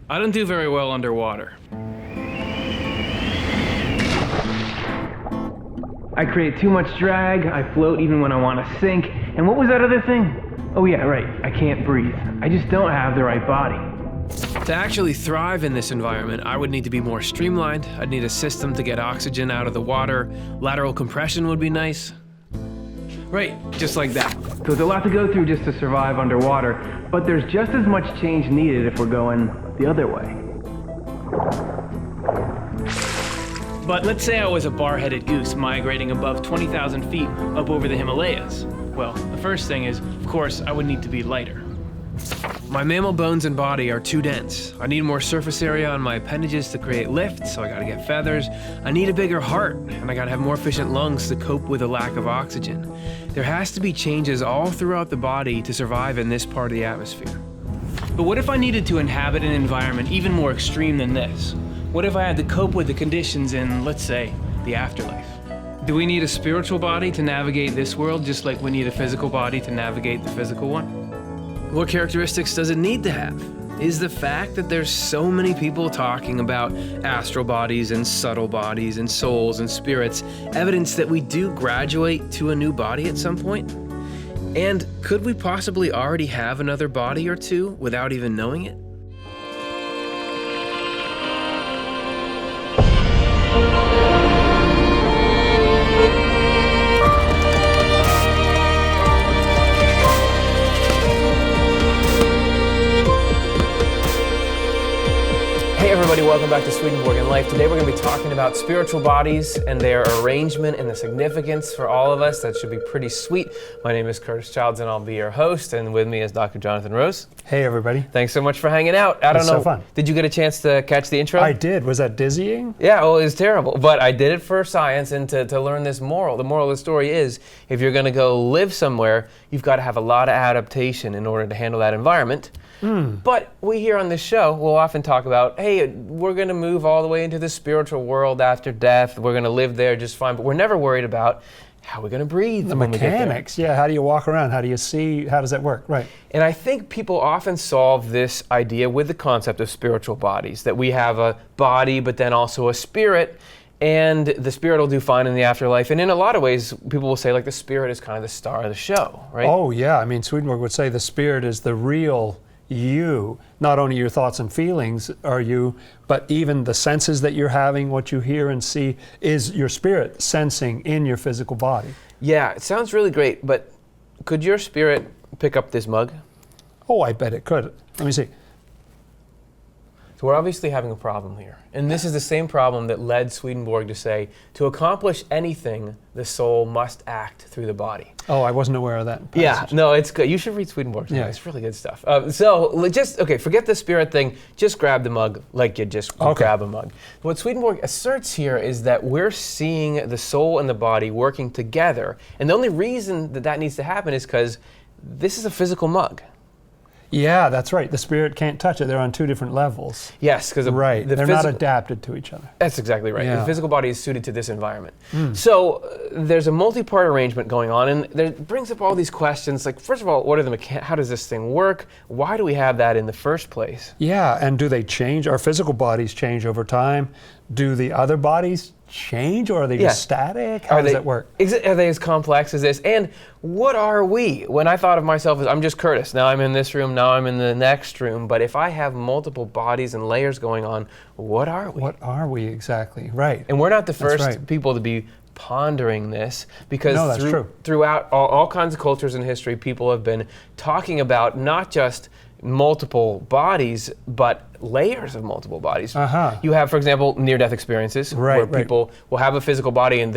I don't do very well underwater. I create too much drag, I float even when I want to sink, and what was that other thing? Oh yeah, right, I can't breathe. I just don't have the right body. To actually thrive in this environment, I would need to be more streamlined. I'd need a system to get oxygen out of the water. Lateral compression would be nice. Right, just like that. So there's a lot to go through just to survive underwater, but there's just as much change needed if we're going the other way. But let's say I was a bar-headed goose migrating above 20,000 feet up over the Himalayas. Well, the first thing is, of course, I would need to be lighter. My mammal bones and body are too dense. I need more surface area on my appendages to create lift, so I gotta get feathers. I need a bigger heart, and I gotta have more efficient lungs to cope with a lack of oxygen. There has to be changes all throughout the body to survive in this part of the atmosphere. But what if I needed to inhabit an environment even more extreme than this? What if I had to cope with the conditions in, let's say, the afterlife? Do we need a spiritual body to navigate this world just like we need a physical body to navigate the physical one? What characteristics does it need to have? Is the fact that there's so many people talking about astral bodies and subtle bodies and souls and spirits evidence that we do graduate to a new body at some point? And could we possibly already have another body or two without even knowing it? Hey everybody, welcome back to Swedenborgian Life. Today we're going to be talking about spiritual bodies and their arrangement and the significance for all of us. That should be pretty sweet. My name is Curtis Childs and I'll be your host, and with me is Dr. Jonathan Rose. Hey everybody. Thanks so much for hanging out. I don't know. So fun. Did you get a chance to catch the intro? I did. Was that dizzying? Yeah, well, it was terrible. But I did it for science and to learn this moral. The moral of the story is, if you're going to go live somewhere, you've got to have a lot of adaptation in order to handle that environment. But we here on this show will often talk about, hey, we're going to move all the way into the spiritual world after death. We're going to live there just fine. But we're never worried about how we're going to breathe. The mechanics, yeah. How do you walk around? How do you see? How does that work? Right. And I think people often solve this idea with the concept of spiritual bodies, that we have a body but then also a spirit. And the spirit will do fine in the afterlife. And in a lot of ways, people will say, like, the spirit is kind of the star of the show, right? Oh, yeah. I mean, Swedenborg would say the spirit is the real you. Not only your thoughts and feelings are you, but even the senses that you're having, what you hear and see, is your spirit sensing in your physical body. Yeah, it sounds really great, but could your spirit pick up this mug? Oh, I bet it could. Let me see. So we're obviously having a problem here. And this is the same problem that led Swedenborg to say, to accomplish anything, the soul must act through the body. Oh, I wasn't aware of that passage. Yeah, no, it's good. You should read Swedenborg. Yeah. It's really good stuff. Forget the spirit thing. Just grab the mug like you just grab a mug. What Swedenborg asserts here is that we're seeing the soul and the body working together. And the only reason that needs to happen is because this is a physical mug. Yeah, that's right. The spirit can't touch it. They're on two different levels. Yes, because they're not adapted to each other. That's exactly right. Yeah. The physical body is suited to this environment. So there's a multi-part arrangement going on, and that brings up all these questions. Like, first of all, what are how does this thing work? Why do we have that in the first place? Yeah, and do they change? Our physical bodies change over time. Do the other bodies change, or are they just static? How does that work? Are they as complex as this? And what are we? When I thought of myself as, I'm just Curtis. Now I'm in this room, now I'm in the next room. But if I have multiple bodies and layers going on, what are we? What are we exactly? Right. And we're not the first people to be pondering this, because throughout all kinds of cultures in history, people have been talking about not just multiple bodies, but layers of multiple bodies. You have, for example, near-death experiences where people will have a physical body and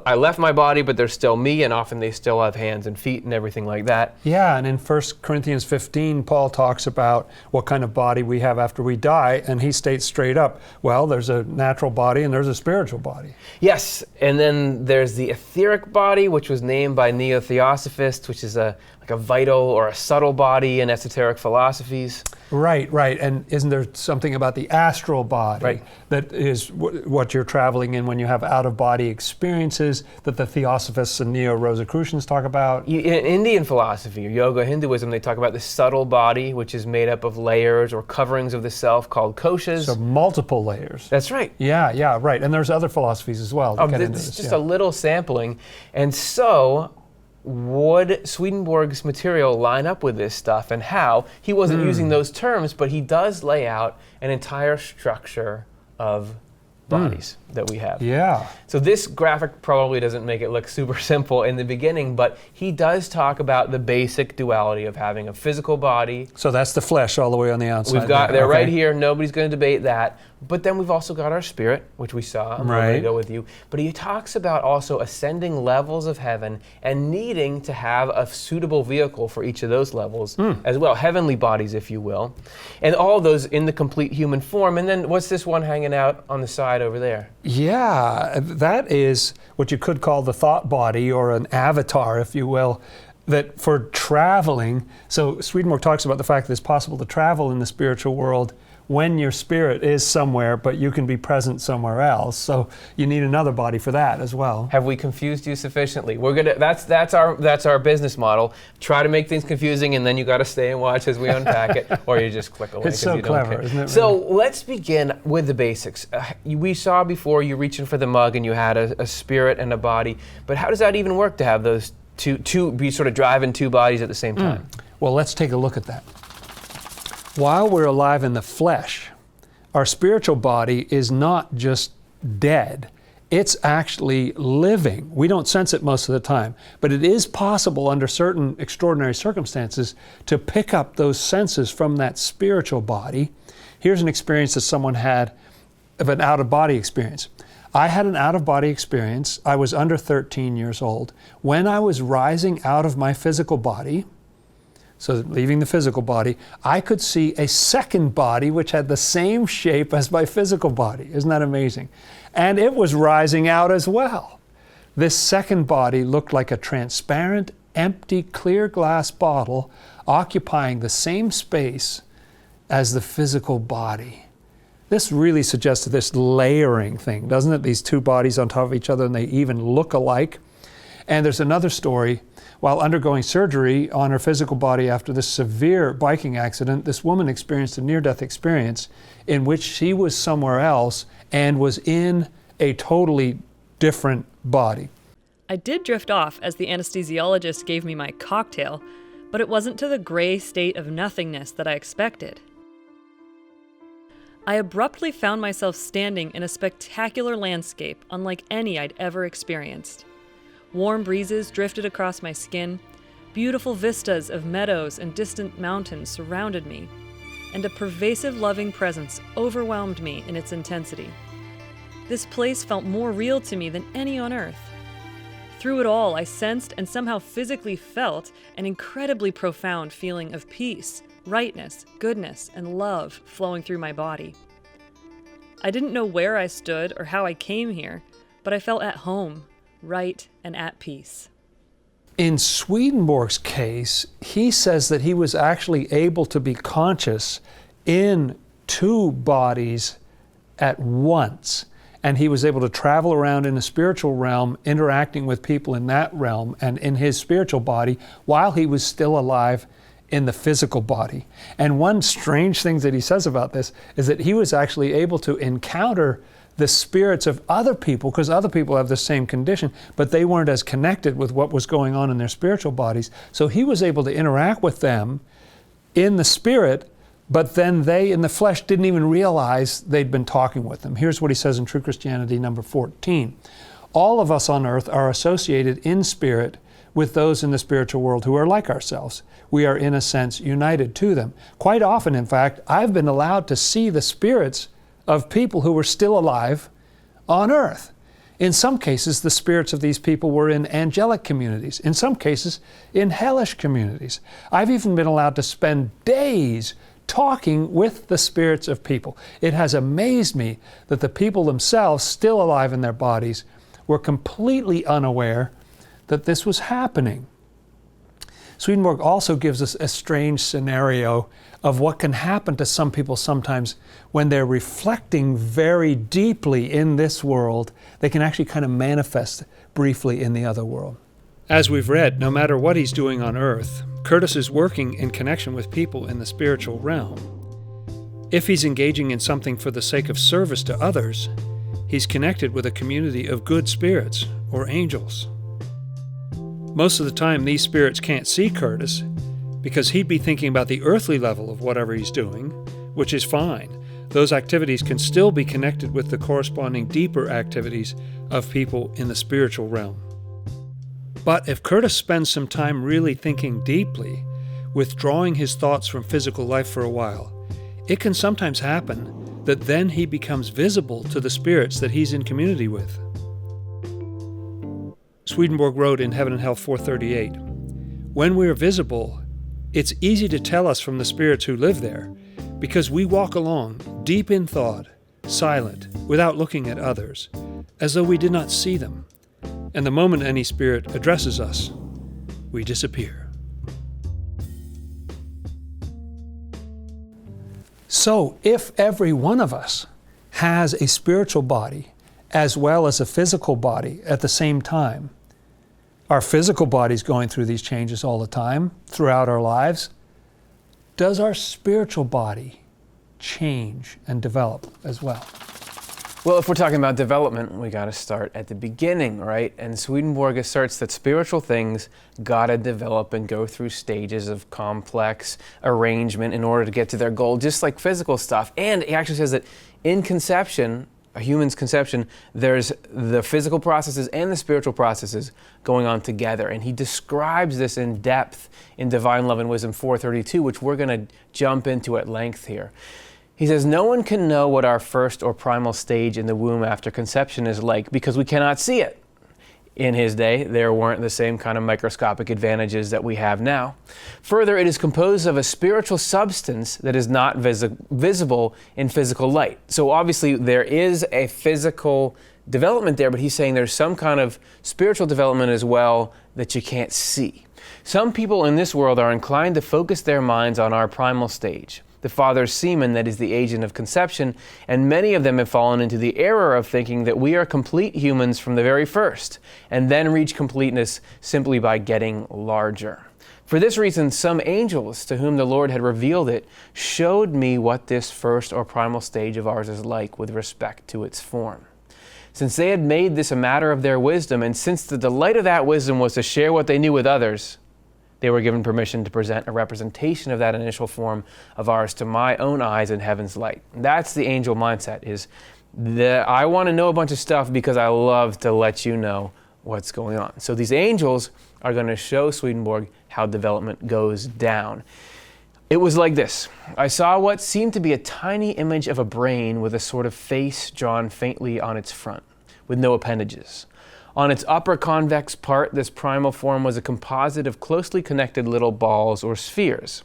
I left my body, but there's still me, and often they still have hands and feet and everything like that. Yeah, and in 1 Corinthians 15, Paul talks about what kind of body we have after we die, and he states straight up, well, there's a natural body and there's a spiritual body. Yes, and then there's the etheric body, which was named by neo-theosophists, which is like a vital or a subtle body in esoteric philosophies. Right, and isn't there there's something about the astral body Right. that is what you're traveling in when you have out-of-body experiences that the Theosophists and Neo-Rosicrucians talk about. In Indian philosophy, yoga, Hinduism, they talk about the subtle body, which is made up of layers or coverings of the self called koshas. So multiple layers. That's right. Yeah, right. And there's other philosophies as well that get into It's this. just a little sampling. And so, would Swedenborg's material line up with this stuff, and how? He wasn't using those terms, but he does lay out an entire structure of bodies that we have. Yeah. So this graphic probably doesn't make it look super simple in the beginning, but he does talk about the basic duality of having a physical body. So that's the flesh all the way on the outside. We've got, there. they're Okay. right here, nobody's going to debate that. But then we've also got our spirit, which we saw a moment ago with you. But he talks about also ascending levels of heaven and needing to have a suitable vehicle for each of those levels as well, heavenly bodies, if you will. And all those in the complete human form. And then what's this one hanging out on the side over there? Yeah, that is what you could call the thought body, or an avatar, if you will, that for traveling. So Swedenborg talks about the fact that it's possible to travel in the spiritual world when your spirit is somewhere, but you can be present somewhere else. So you need another body for that as well. Have we confused you sufficiently? We're gonna. That's our business model. Try to make things confusing, and then you got to stay and watch as we unpack it, or you just click away. It's so you don't clever, care. isn't it? So let's begin with the basics. We saw before you reaching for the mug, and you had a spirit and a body. But how does that even work to have those two be sort of driving two bodies at the same time? Well, let's take a look at that. While we're alive in the flesh, our spiritual body is not just dead. It's actually living. We don't sense it most of the time, but it is possible under certain extraordinary circumstances to pick up those senses from that spiritual body. Here's an experience that someone had of an out-of-body experience. I had an out-of-body experience. I was under 13 years old. When I was rising out of my physical body, so leaving the physical body, I could see a second body which had the same shape as my physical body. Isn't that amazing? And it was rising out as well. This second body looked like a transparent, empty, clear glass bottle occupying the same space as the physical body. This really suggests this layering thing, doesn't it? These two bodies on top of each other, and they even look alike. And there's another story. While undergoing surgery on her physical body after this severe biking accident, this woman experienced a near-death experience in which she was somewhere else and was in a totally different body. I did drift off as the anesthesiologist gave me my cocktail, but it wasn't to the gray state of nothingness that I expected. I abruptly found myself standing in a spectacular landscape unlike any I'd ever experienced. Warm breezes drifted across my skin, beautiful vistas of meadows and distant mountains surrounded me, and a pervasive loving presence overwhelmed me in its intensity. This place felt more real to me than any on earth. Through it all, I sensed and somehow physically felt an incredibly profound feeling of peace, rightness, goodness, and love flowing through my body. I didn't know where I stood or how I came here, but I felt at home, right and at peace. In Swedenborg's case, he says that he was actually able to be conscious in two bodies at once. And he was able to travel around in the spiritual realm, interacting with people in that realm and in his spiritual body while he was still alive in the physical body. And one strange thing that he says about this is that he was actually able to encounter the spirits of other people, because other people have the same condition, but they weren't as connected with what was going on in their spiritual bodies. So he was able to interact with them in the spirit, but then they in the flesh didn't even realize they'd been talking with them. Here's what he says in True Christianity number 14. All of us on earth are associated in spirit with those in the spiritual world who are like ourselves. We are in a sense united to them. Quite often, in fact, I've been allowed to see the spirits of people who were still alive on earth. In some cases, the spirits of these people were in angelic communities. In some cases, in hellish communities. I've even been allowed to spend days talking with the spirits of people. It has amazed me that the people themselves, still alive in their bodies, were completely unaware that this was happening. Swedenborg also gives us a strange scenario of what can happen to some people sometimes when they're reflecting very deeply in this world. They can actually kind of manifest briefly in the other world. As we've read, no matter what he's doing on earth, Curtis is working in connection with people in the spiritual realm. If he's engaging in something for the sake of service to others, he's connected with a community of good spirits or angels. Most of the time, these spirits can't see Curtis because he'd be thinking about the earthly level of whatever he's doing, which is fine. Those activities can still be connected with the corresponding deeper activities of people in the spiritual realm. But if Curtis spends some time really thinking deeply, withdrawing his thoughts from physical life for a while, it can sometimes happen that then he becomes visible to the spirits that he's in community with. Swedenborg wrote in Heaven and Hell 438, "When we are visible, it's easy to tell us from the spirits who live there, because we walk along, deep in thought, silent, without looking at others, as though we did not see them. And the moment any spirit addresses us, we disappear." So, if every one of us has a spiritual body as well as a physical body at the same time, our physical body's going through these changes all the time throughout our lives, does our spiritual body change and develop as well? Well, if we're talking about development, we got to start at the beginning, right? And Swedenborg asserts that spiritual things got to develop and go through stages of complex arrangement in order to get to their goal, just like physical stuff. And he actually says that in conception, a human's conception, there's the physical processes and the spiritual processes going on together. And he describes this in depth in Divine Love and Wisdom 432, which we're going to jump into at length here. He says, "No one can know what our first or primal stage in the womb after conception is like because we cannot see it." In his day, there weren't the same kind of microscopic advantages that we have now. Further, it is composed of a spiritual substance that is not visible in physical light. So obviously there is a physical development there, but he's saying there's some kind of spiritual development as well that you can't see. Some people in this world are inclined to focus their minds on our primal stage, the father's semen that is the agent of conception, and many of them have fallen into the error of thinking that we are complete humans from the very first, and then reach completeness simply by getting larger. For this reason, some angels to whom the Lord had revealed it showed me what this first or primal stage of ours is like with respect to its form. Since they had made this a matter of their wisdom, and since the delight of that wisdom was to share what they knew with others, they were given permission to present a representation of that initial form of ours to my own eyes in heaven's light. That's the angel mindset, is that I want to know a bunch of stuff because I love to let you know what's going on. So these angels are going to show Swedenborg how development goes down. It was like this. I saw what seemed to be a tiny image of a brain with a sort of face drawn faintly on its front, with no appendages. On its upper convex part, this primal form was a composite of closely connected little balls or spheres.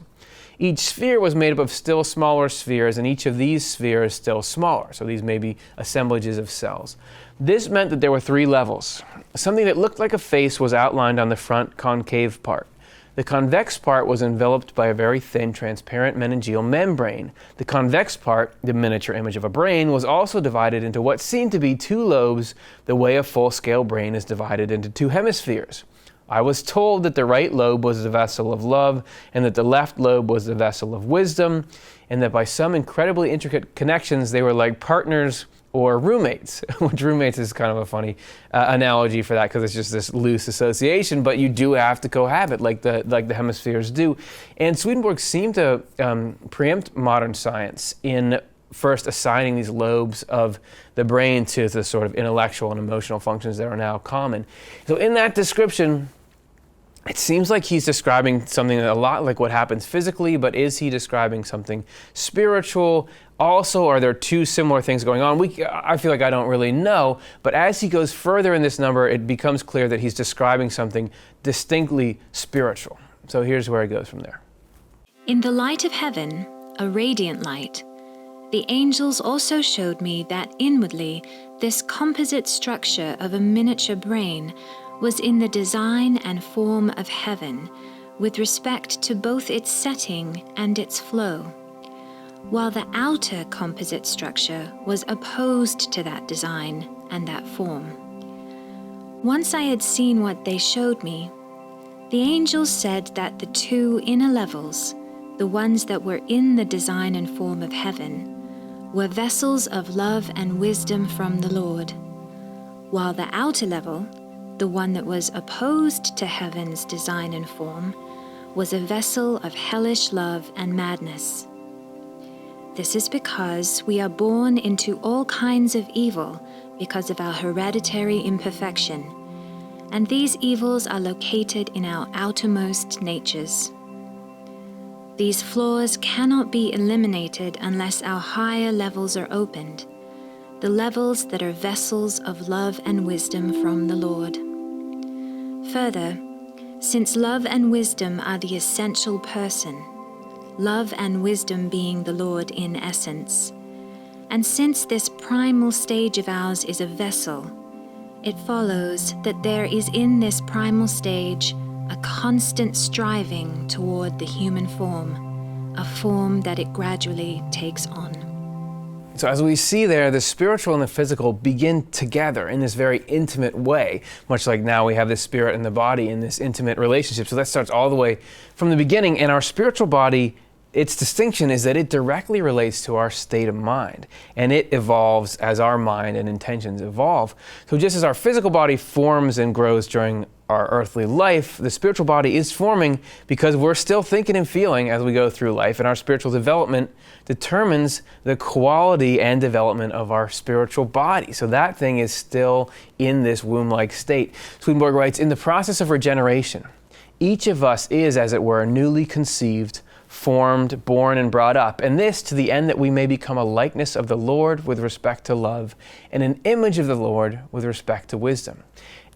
Each sphere was made up of still smaller spheres, and each of these spheres still smaller. So these may be assemblages of cells. This meant that there were 3 levels. Something that looked like a face was outlined on the front concave part. The convex part was enveloped by a very thin, transparent meningeal membrane. The convex part, the miniature image of a brain, was also divided into what seemed to be 2 lobes, the way a full-scale brain is divided into 2 hemispheres. I was told that the right lobe was the vessel of love, and that the left lobe was the vessel of wisdom, and that by some incredibly intricate connections, they were like partners or roommates, which roommates is kind of a funny analogy for that because it's just this loose association, but you do have to cohabit like the hemispheres do. And Swedenborg seemed to preempt modern science in first assigning these lobes of the brain to the sort of intellectual and emotional functions that are now common. So in that description, it seems like he's describing something a lot like what happens physically, but is he describing something spiritual? Also, are there 2 similar things going on? I feel like I don't really know, but as he goes further in this number, it becomes clear that he's describing something distinctly spiritual. So here's where it goes from there. In the light of heaven, a radiant light, the angels also showed me that inwardly this composite structure of a miniature brain was in the design and form of heaven, with respect to both its setting and its flow, while the outer composite structure was opposed to that design and that form. Once I had seen what they showed me, the angels said that the two inner levels, the ones that were in the design and form of heaven, were vessels of love and wisdom from the Lord, while the outer level, the one that was opposed to heaven's design and form, was a vessel of hellish love and madness. This is because we are born into all kinds of evil because of our hereditary imperfection, and these evils are located in our outermost natures. These flaws cannot be eliminated unless our higher levels are opened, the levels that are vessels of love and wisdom from the Lord. Further, since love and wisdom are the essential person, love and wisdom being the Lord in essence, and since this primal stage of ours is a vessel, it follows that there is in this primal stage a constant striving toward the human form, a form that it gradually takes on. So as we see there, the spiritual and the physical begin together in this very intimate way, much like now we have the spirit and the body in this intimate relationship. So that starts all the way from the beginning. And our spiritual body, its distinction is that it directly relates to our state of mind, and it evolves as our mind and intentions evolve. So just as our physical body forms and grows during our earthly life, the spiritual body is forming because we're still thinking and feeling as we go through life, and our spiritual development determines the quality and development of our spiritual body. So that thing is still in this womb-like state. Swedenborg writes, in the process of regeneration, each of us is, as it were, newly conceived, formed, born, and brought up, and this to the end that we may become a likeness of the Lord with respect to love, and an image of the Lord with respect to wisdom.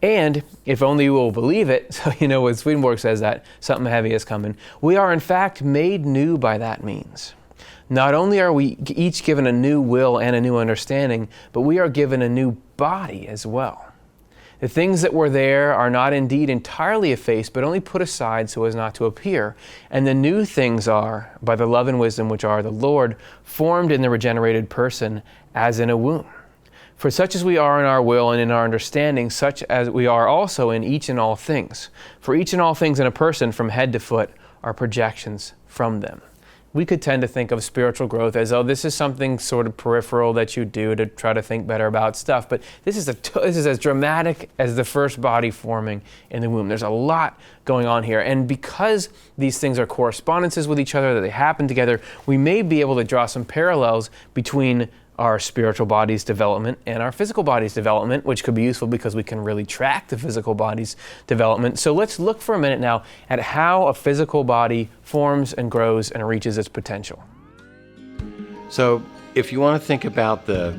And if only you will believe it, so you know when Swedenborg says that, something heavy is coming, we are in fact made new by that means. Not only are we each given a new will and a new understanding, but we are given a new body as well. The things that were there are not indeed entirely effaced, but only put aside so as not to appear. And the new things are, by the love and wisdom which are the Lord, formed in the regenerated person as in a womb. For such as we are in our will and in our understanding, such as we are also in each and all things. For each and all things in a person, from head to foot, are projections from them. We could tend to think of spiritual growth as, oh, this is something sort of peripheral that you do to try to think better about stuff. But this is as dramatic as the first body forming in the womb. There's a lot going on here. And because these things are correspondences with each other, that they happen together, we may be able to draw some parallels between our spiritual body's development and our physical body's development, which could be useful because we can really track the physical body's development. So let's look for a minute now at how a physical body forms and grows and reaches its potential. So if you want to think about the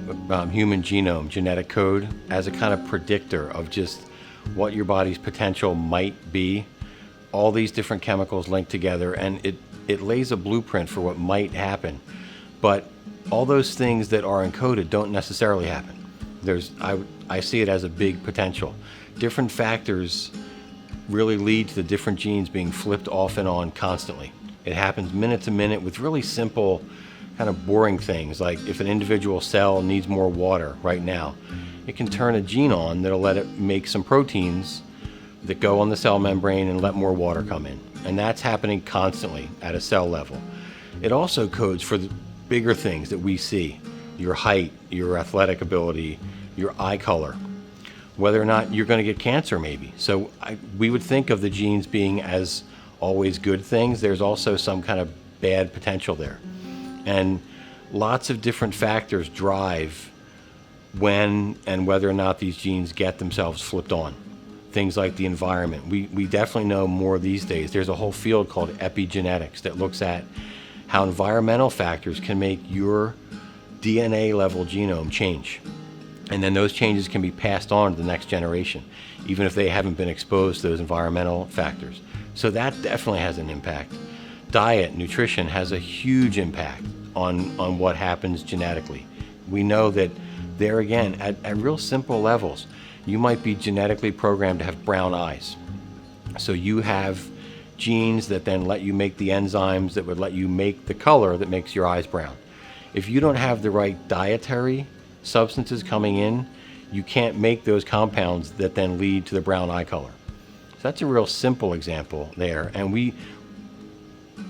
human genome, genetic code, as a kind of predictor of just what your body's potential might be, all these different chemicals linked together, and it lays a blueprint for what might happen. But all those things that are encoded don't necessarily happen. I see it as a big potential. Different factors really lead to the different genes being flipped off and on constantly. It happens minute to minute with really simple, kind of boring things, like if an individual cell needs more water right now, it can turn a gene on that'll let it make some proteins that go on the cell membrane and let more water come in. And that's happening constantly at a cell level. It also codes for the bigger things that we see, your height, your athletic ability, your eye color, whether or not you're going to get cancer maybe. So we would think of the genes being as always good things. There's also some kind of bad potential there. And lots of different factors drive when and whether or not these genes get themselves flipped on. Things like the environment. We definitely know more these days. There's a whole field called epigenetics that looks at how environmental factors can make your DNA level genome change. And then those changes can be passed on to the next generation, even if they haven't been exposed to those environmental factors. So that definitely has an impact. Diet, nutrition has a huge impact on what happens genetically. We know that there again, at real simple levels, you might be genetically programmed to have brown eyes. So you have genes that then let you make the enzymes that would let you make the color that makes your eyes brown. If you don't have the right dietary substances coming in, you can't make those compounds that then lead to the brown eye color. So that's a real simple example there. And we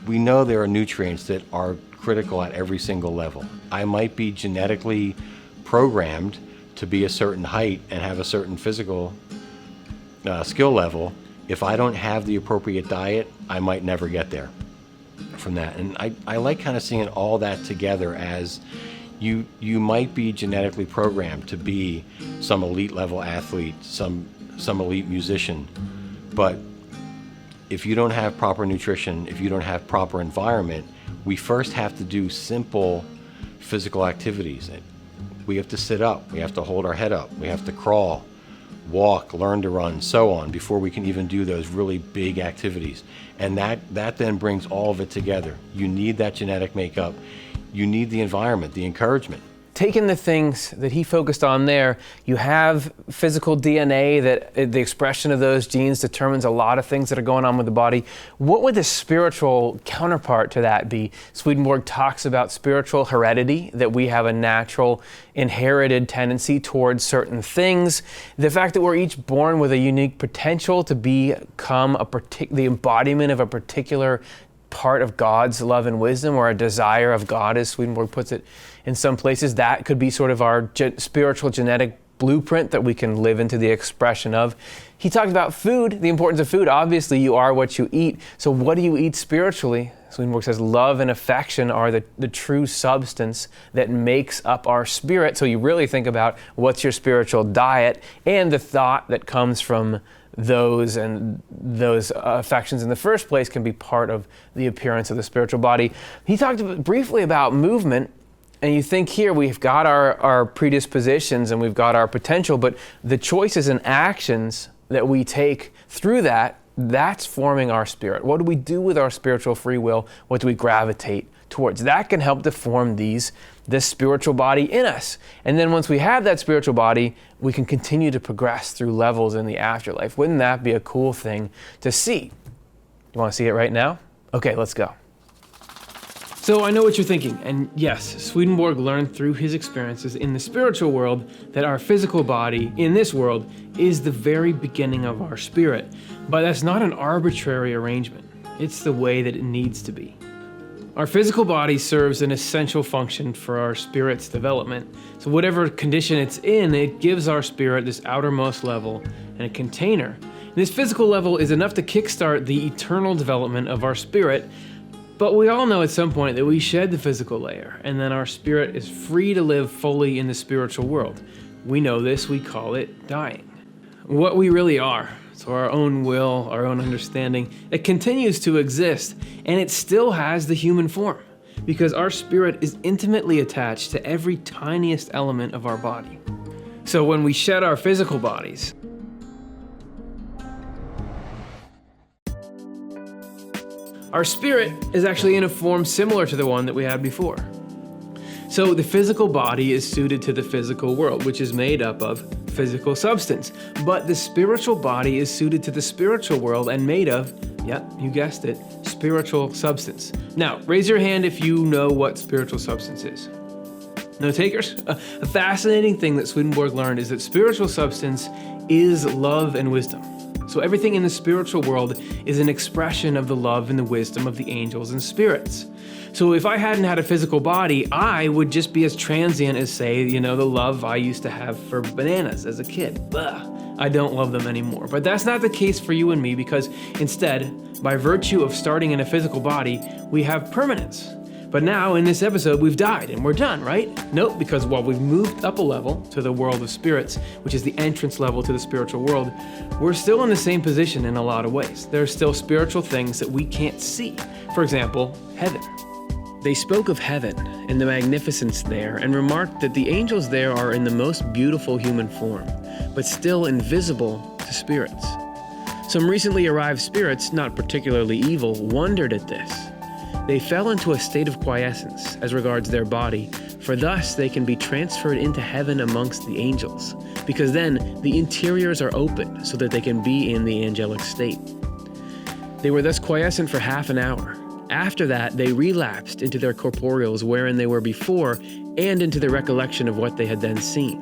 know there are nutrients that are critical at every single level. I might be genetically programmed to be a certain height and have a certain physical skill level. If I don't have the appropriate diet, I might never get there from that. And I like kind of seeing all that together as you might be genetically programmed to be some elite level athlete, some elite musician, but if you don't have proper nutrition, if you don't have proper environment, we first have to do simple physical activities. We have to sit up, we have to hold our head up, we have to crawl, walk, learn to run, so on, before we can even do those really big activities. And that then brings all of it together. You need that genetic makeup. You need the environment, the encouragement. Taking the things that he focused on there, you have physical DNA that the expression of those genes determines a lot of things that are going on with the body. What would the spiritual counterpart to that be? Swedenborg talks about spiritual heredity, that we have a natural inherited tendency towards certain things. The fact that we're each born with a unique potential to become the embodiment of a particular part of God's love and wisdom, or a desire of God, as Swedenborg puts it in some places. That could be sort of our spiritual genetic blueprint that we can live into the expression of. He talked about food, the importance of food. Obviously, you are what you eat. So what do you eat spiritually? Swedenborg says love and affection are the true substance that makes up our spirit. So you really think about what's your spiritual diet, and the thought that comes from those affections in the first place can be part of the appearance of the spiritual body. He talked briefly about movement, and you think here we've got our predispositions and we've got our potential, but the choices and actions that we take through that's forming our spirit. What do we do with our spiritual free will? What do we gravitate towards? That can help to form this spiritual body in us. And then once we have that spiritual body, we can continue to progress through levels in the afterlife. Wouldn't that be a cool thing to see? You want to see it right now? Okay, let's go. So I know what you're thinking, and yes, Swedenborg learned through his experiences in the spiritual world that our physical body in this world is the very beginning of our spirit. But that's not an arbitrary arrangement. It's the way that it needs to be. Our physical body serves an essential function for our spirit's development. So whatever condition it's in, it gives our spirit this outermost level and a container. And this physical level is enough to kickstart the eternal development of our spirit. But we all know at some point that we shed the physical layer, and then our spirit is free to live fully in the spiritual world. We know this, we call it dying. What we really are, so our own will, our own understanding, it continues to exist, and it still has the human form, because our spirit is intimately attached to every tiniest element of our body. So when we shed our physical bodies, our spirit is actually in a form similar to the one that we had before. So the physical body is suited to the physical world, which is made up of physical substance. But the spiritual body is suited to the spiritual world and made of, yep, you guessed it, spiritual substance. Now, raise your hand if you know what spiritual substance is. No takers? A fascinating thing that Swedenborg learned is that spiritual substance is love and wisdom. So everything in the spiritual world is an expression of the love and the wisdom of the angels and spirits. So if I hadn't had a physical body, I would just be as transient as, say, the love I used to have for bananas as a kid. Ugh, I don't love them anymore. But that's not the case for you and me, because instead, by virtue of starting in a physical body, we have permanence. But now, in this episode, we've died and we're done, right? Nope, because while we've moved up a level to the world of spirits, which is the entrance level to the spiritual world, we're still in the same position in a lot of ways. There are still spiritual things that we can't see. For example, heaven. They spoke of heaven and the magnificence there, and remarked that the angels there are in the most beautiful human form, but still invisible to spirits. Some recently arrived spirits, not particularly evil, wondered at this. They fell into a state of quiescence as regards their body, for thus they can be transferred into heaven amongst the angels, because then the interiors are open so that they can be in the angelic state. They were thus quiescent for half an hour. After that, they relapsed into their corporeals wherein they were before, and into the recollection of what they had then seen.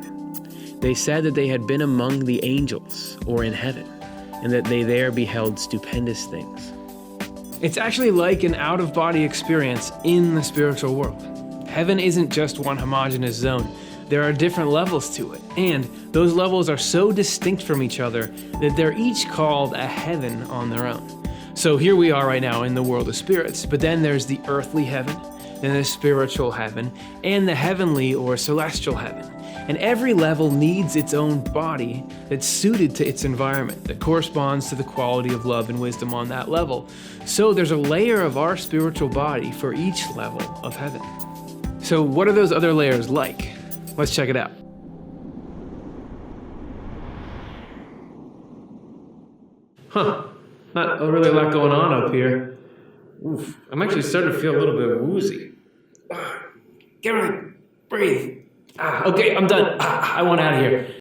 They said that they had been among the angels, or in heaven, and that they there beheld stupendous things. It's actually like an out-of-body experience in the spiritual world. Heaven isn't just one homogeneous zone. There are different levels to it, and those levels are so distinct from each other that they're each called a heaven on their own. So here we are right now in the world of spirits, but then there's the earthly heaven, then the spiritual heaven, and the heavenly or celestial heaven. And every level needs its own body that's suited to its environment, that corresponds to the quality of love and wisdom on that level. So there's a layer of our spiritual body for each level of heaven. So what are those other layers like? Let's check it out. Not really a lot going on up here. Oof, I'm actually starting to feel a little bit woozy. Get ready, breathe. Okay, I'm done. I want out of here.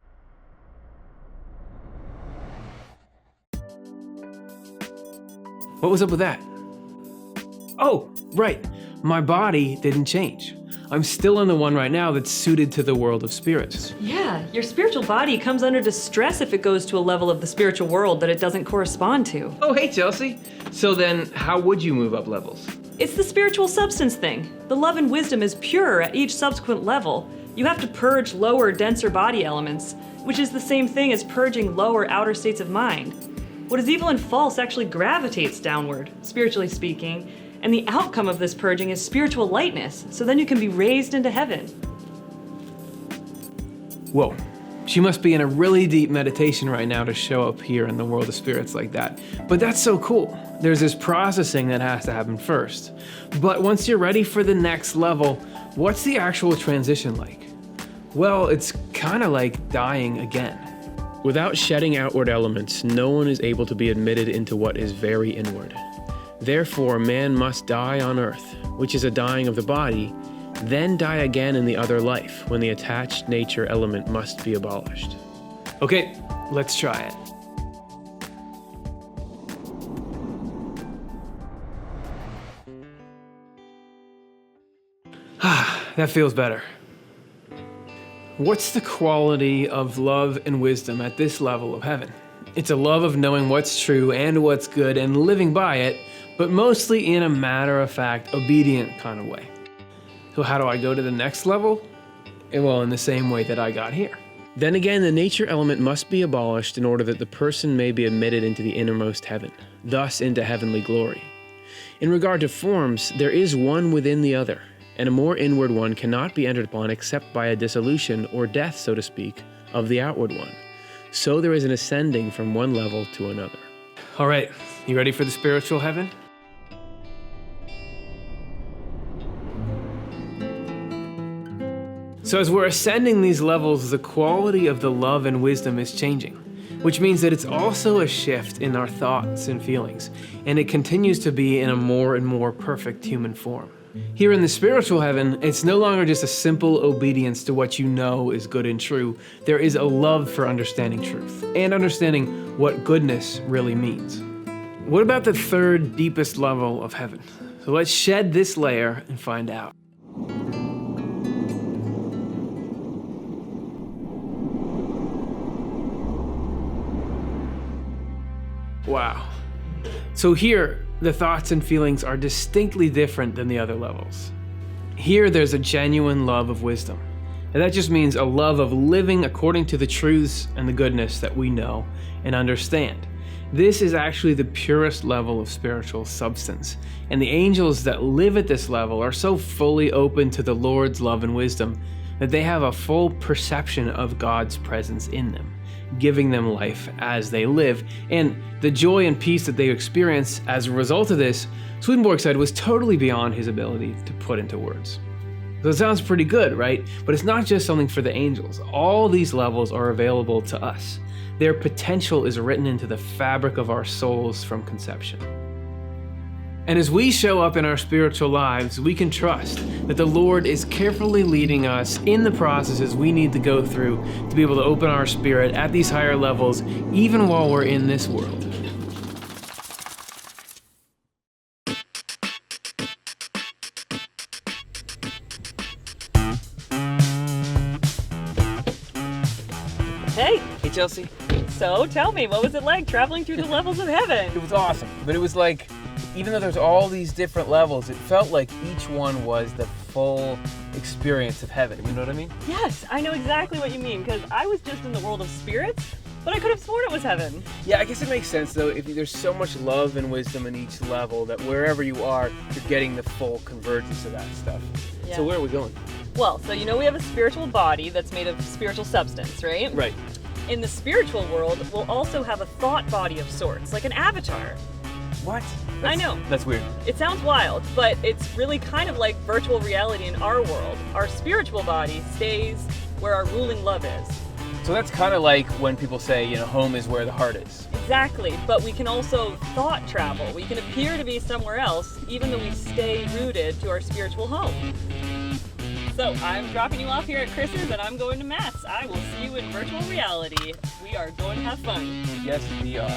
What was up with that? Oh, right. My body didn't change. I'm still in the one right now that's suited to the world of spirits. Yeah, your spiritual body comes under distress if it goes to a level of the spiritual world that it doesn't correspond to. Oh, hey, Chelsea. So then, how would you move up levels? It's the spiritual substance thing. The love and wisdom is purer at each subsequent level. You have to purge lower, denser body elements, which is the same thing as purging lower outer states of mind. What is evil and false actually gravitates downward, spiritually speaking, and the outcome of this purging is spiritual lightness, so then you can be raised into heaven. Whoa, she must be in a really deep meditation right now to show up here in the world of spirits like that. But that's so cool. There's this processing that has to happen first. But once you're ready for the next level, what's the actual transition like? Well, it's kind of like dying again. Without shedding outward elements, no one is able to be admitted into what is very inward. Therefore, man must die on earth, which is a dying of the body, then die again in the other life, when the attached nature element must be abolished. Okay, let's try it. That feels better. What's the quality of love and wisdom at this level of heaven? It's a love of knowing what's true and what's good and living by it, but mostly in a matter-of-fact, obedient kind of way. So how do I go to the next level? Well, in the same way that I got here. Then again, the nature element must be abolished in order that the person may be admitted into the innermost heaven, thus into heavenly glory. In regard to forms, there is one within the other, and a more inward one cannot be entered upon except by a dissolution, or death, so to speak, of the outward one. So there is an ascending from one level to another. All right, you ready for the spiritual heaven? So as we're ascending these levels, the quality of the love and wisdom is changing, which means that it's also a shift in our thoughts and feelings, and it continues to be in a more and more perfect human form. Here in the spiritual heaven, it's no longer just a simple obedience to what you know is good and true. There is a love for understanding truth and understanding what goodness really means. What about the third deepest level of heaven? So let's shed this layer and find out. Wow. So here, the thoughts and feelings are distinctly different than the other levels. Here, there's a genuine love of wisdom. And that just means a love of living according to the truths and the goodness that we know and understand. This is actually the purest level of spiritual substance. And the angels that live at this level are so fully open to the Lord's love and wisdom that they have a full perception of God's presence in them, giving them life as they live. And the joy and peace that they experience as a result of this, Swedenborg said, was totally beyond his ability to put into words. So it sounds pretty good, right? But it's not just something for the angels. All these levels are available to us. Their potential is written into the fabric of our souls from conception. And as we show up in our spiritual lives, we can trust that the Lord is carefully leading us in the processes we need to go through to be able to open our spirit at these higher levels, even while we're in this world. Hey, Hey, Chelsea. so tell me, what was it like traveling through the levels of heaven? It was awesome, but it was like, even though there's all these different levels, it felt like each one was the full experience of heaven. You know what I mean? Yes, I know exactly what you mean, because I was just in the world of spirits, but I could have sworn it was heaven. Yeah, I guess it makes sense though. If there's so much love and wisdom in each level that wherever you are, you're getting the full convergence of that stuff. Yeah. So where are we going? Well, so you know we have a spiritual body that's made of spiritual substance, right? Right. In the spiritual world, we'll also have a thought body of sorts, like an avatar. What? I know. That's weird. It sounds wild, but it's really kind of like virtual reality in our world. Our spiritual body stays where our ruling love is. So that's kind of like when people say, you know, home is where the heart is. Exactly, but we can also thought travel. We can appear to be somewhere else, even though we stay rooted to our spiritual home. So I'm dropping you off here at Chris's and I'm going to Matt's. I will see you in virtual reality. We are going to have fun. Yes, we are.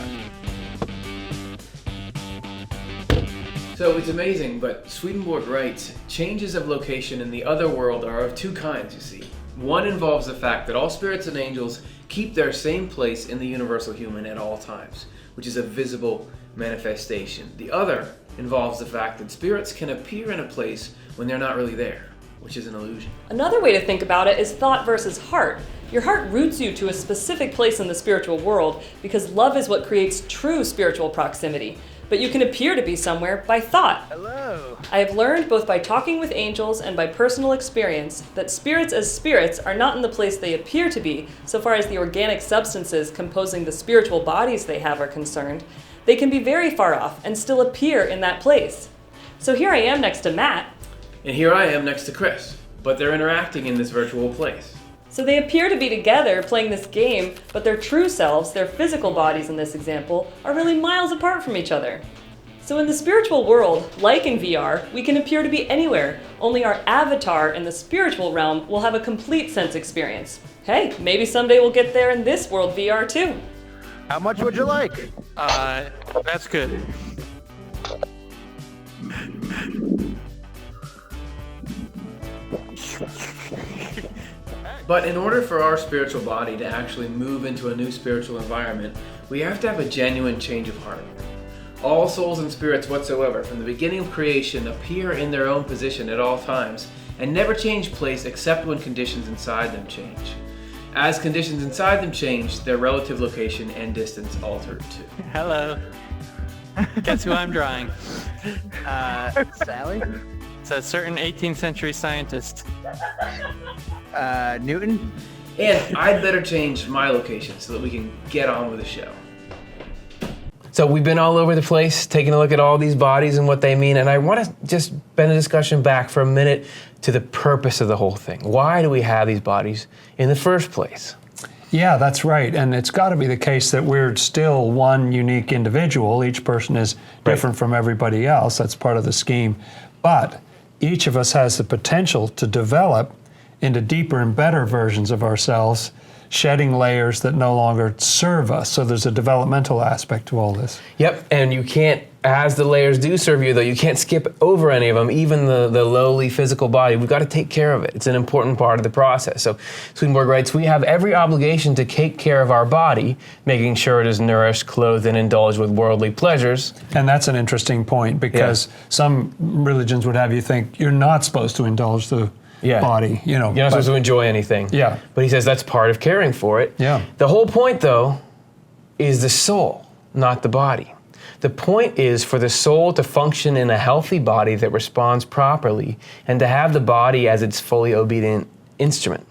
So it's amazing, but Swedenborg writes, changes of location in the other world are of two kinds, you see. One involves the fact that all spirits and angels keep their same place in the universal human at all times, which is a visible manifestation. The other involves the fact that spirits can appear in a place when they're not really there, which is an illusion. Another way to think about it is thought versus heart. Your heart roots you to a specific place in the spiritual world because love is what creates true spiritual proximity. But you can appear to be somewhere by thought. Hello. I have learned both by talking with angels and by personal experience that spirits as spirits are not in the place they appear to be so far as the organic substances composing the spiritual bodies they have are concerned. They can be very far off and still appear in that place. So here I am next to Matt. And here I am next to Chris, but they're interacting in this virtual place. So they appear to be together playing this game, but their true selves, their physical bodies in this example, are really miles apart from each other. So in the spiritual world, like in VR, we can appear to be anywhere, only our avatar in the spiritual realm will have a complete sense experience. Hey, maybe someday we'll get there in this world VR too. How much would you like? That's good. But in order for our spiritual body to actually move into a new spiritual environment, we have to have a genuine change of heart. All souls and spirits whatsoever, from the beginning of creation, appear in their own position at all times and never change place except when conditions inside them change. As conditions inside them change, their relative location and distance alter too. Hello. Guess who I'm drawing? Sally? It's a certain 18th century scientist. Newton? And I'd better change my location so that we can get on with the show. So we've been all over the place, taking a look at all these bodies and what they mean, and I want to just bend the discussion back for a minute to the purpose of the whole thing. Why do we have these bodies in the first place? Yeah, that's right. And it's got to be the case that we're still one unique individual. Each person is different from everybody else. That's part of the scheme. But each of us has the potential to develop into deeper and better versions of ourselves, shedding layers that no longer serve us. So there's a developmental aspect to all this. Yep, and you can't, as the layers do serve you though, you can't skip over any of them, even the lowly physical body. We've got to take care of it. It's an important part of the process. So Swedenborg writes, we have every obligation to take care of our body, making sure it is nourished, clothed, and indulged with worldly pleasures. And that's an interesting point because some religions would have you think you're not supposed to indulge the body, you know. You're not supposed to enjoy anything. Yeah. But he says that's part of caring for it. Yeah. The whole point, though, is the soul, not the body. The point is for the soul to function in a healthy body that responds properly and to have the body as its fully obedient instrument.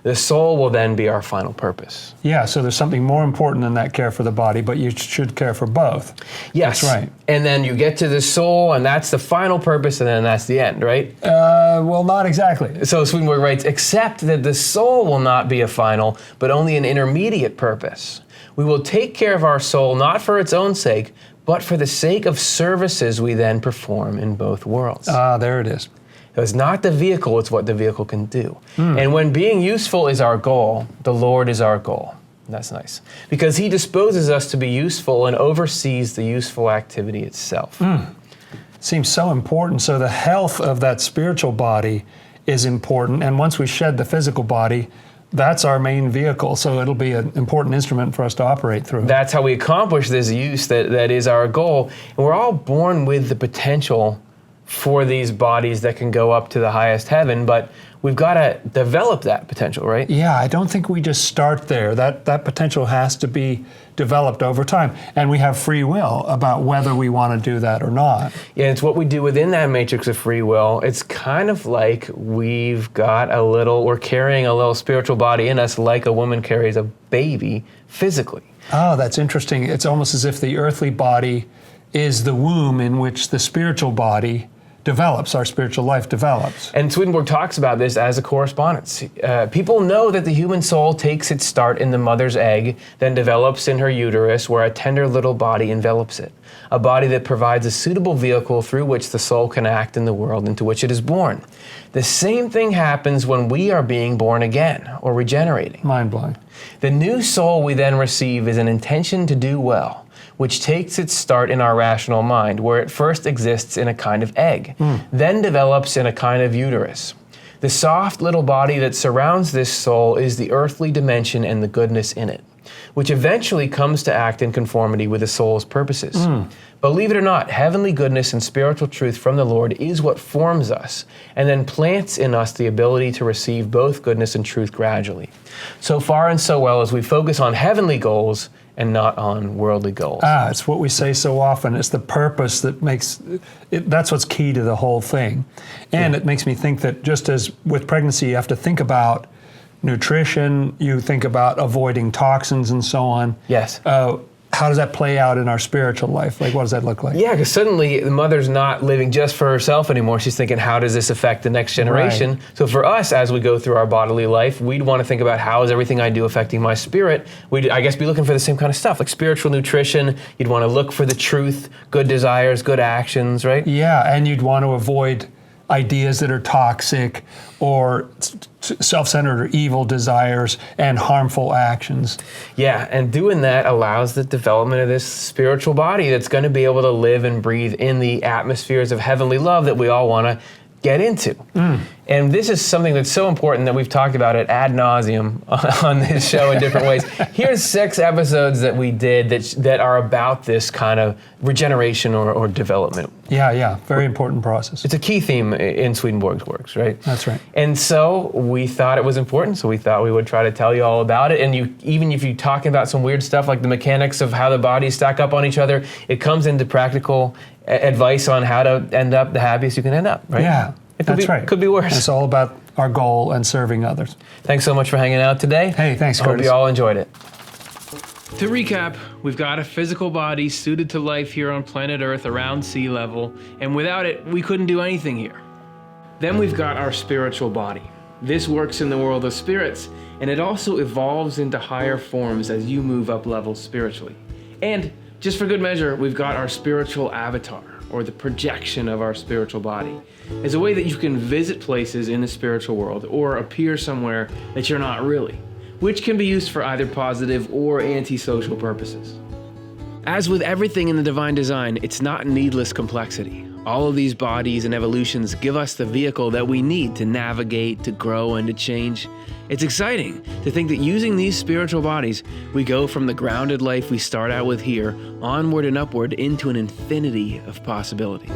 The soul will then be our final purpose. Yeah, so there's something more important than that care for the body, but you should care for both. Yes. That's right. And then you get to the soul, and that's the final purpose, and then that's the end, right? Well, not exactly. So Swedenborg writes, except that the soul will not be a final, but only an intermediate purpose. We will take care of our soul not for its own sake, but for the sake of services we then perform in both worlds. There it is. It's not the vehicle, it's what the vehicle can do. And when being useful is our goal, the Lord is our goal. That's nice. Because he disposes us to be useful and oversees the useful activity itself. Seems so important. So the health of that spiritual body is important. And once we shed the physical body, that's our main vehicle. So it'll be an important instrument for us to operate through. That's how we accomplish this use that is our goal. And we're all born with the potential for these bodies that can go up to the highest heaven, but we've got to develop that potential, right? Yeah, I don't think we just start there. That potential has to be developed over time. And we have free will about whether we want to do that or not. Yeah, it's what we do within that matrix of free will. It's kind of like we're carrying a little spiritual body in us, like a woman carries a baby physically. Oh, that's interesting. It's almost as if the earthly body is the womb in which the spiritual body develops, our spiritual life develops. And Swedenborg talks about this as a correspondence. People know that the human soul takes its start in the mother's egg, then develops in her uterus, where a tender little body envelops it, a body that provides a suitable vehicle through which the soul can act in the world into which it is born. The same thing happens when we are being born again, or regenerating. Mind-blowing. The new soul we then receive is an intention to do well, which takes its start in our rational mind, where it first exists in a kind of egg, then develops in a kind of uterus. The soft little body that surrounds this soul is the earthly dimension and the goodness in it, which eventually comes to act in conformity with the soul's purposes. Believe it or not, heavenly goodness and spiritual truth from the Lord is what forms us, and then plants in us the ability to receive both goodness and truth gradually. So far and so well as we focus on heavenly goals and not on worldly goals. It's what we say so often. It's the purpose that makes it, that's what's key to the whole thing. And it makes me think that just as with pregnancy, you have to think about nutrition, you think about avoiding toxins and so on. Yes. How does that play out in our spiritual life? Like, what does that look like? Yeah, because suddenly the mother's not living just for herself anymore. She's thinking, how does this affect the next generation? Right. So for us, as we go through our bodily life, we'd want to think about how is everything I do affecting my spirit? We'd, I guess, be looking for the same kind of stuff, like spiritual nutrition. You'd want to look for the truth, good desires, good actions, right? Yeah, and you'd want to avoid ideas that are toxic or self-centered or evil desires and harmful actions. Yeah, and doing that allows the development of this spiritual body that's going to be able to live and breathe in the atmospheres of heavenly love that we all want to get into. And this is something that's so important that we've talked about it ad nauseum on this show in different ways. Here's 6 episodes that we did that are about this kind of regeneration or development. Yeah, very important process. It's a key theme in Swedenborg's works, right? That's right. And so we thought it was important, so we thought we would try to tell you all about it. And even if you're talking about some weird stuff like the mechanics of how the bodies stack up on each other, it comes into practical advice on how to end up the happiest you can end up, right? Yeah, that's right. Could be worse. It's all about our goal and serving others. Thanks so much for hanging out today. Hey, thanks, I hope Curtis. you all enjoyed it. To recap, we've got a physical body suited to life here on planet Earth around sea level, and without it, we couldn't do anything here. Then we've got our spiritual body. This works in the world of spirits, and it also evolves into higher forms as you move up levels spiritually. And just for good measure, we've got our spiritual avatar, or the projection of our spiritual body, as a way that you can visit places in the spiritual world or appear somewhere that you're not really, which can be used for either positive or antisocial purposes. As with everything in the divine design, it's not needless complexity. All of these bodies and evolutions give us the vehicle that we need to navigate, to grow, and to change. It's exciting to think that using these spiritual bodies, we go from the grounded life we start out with here, onward and upward into an infinity of possibilities.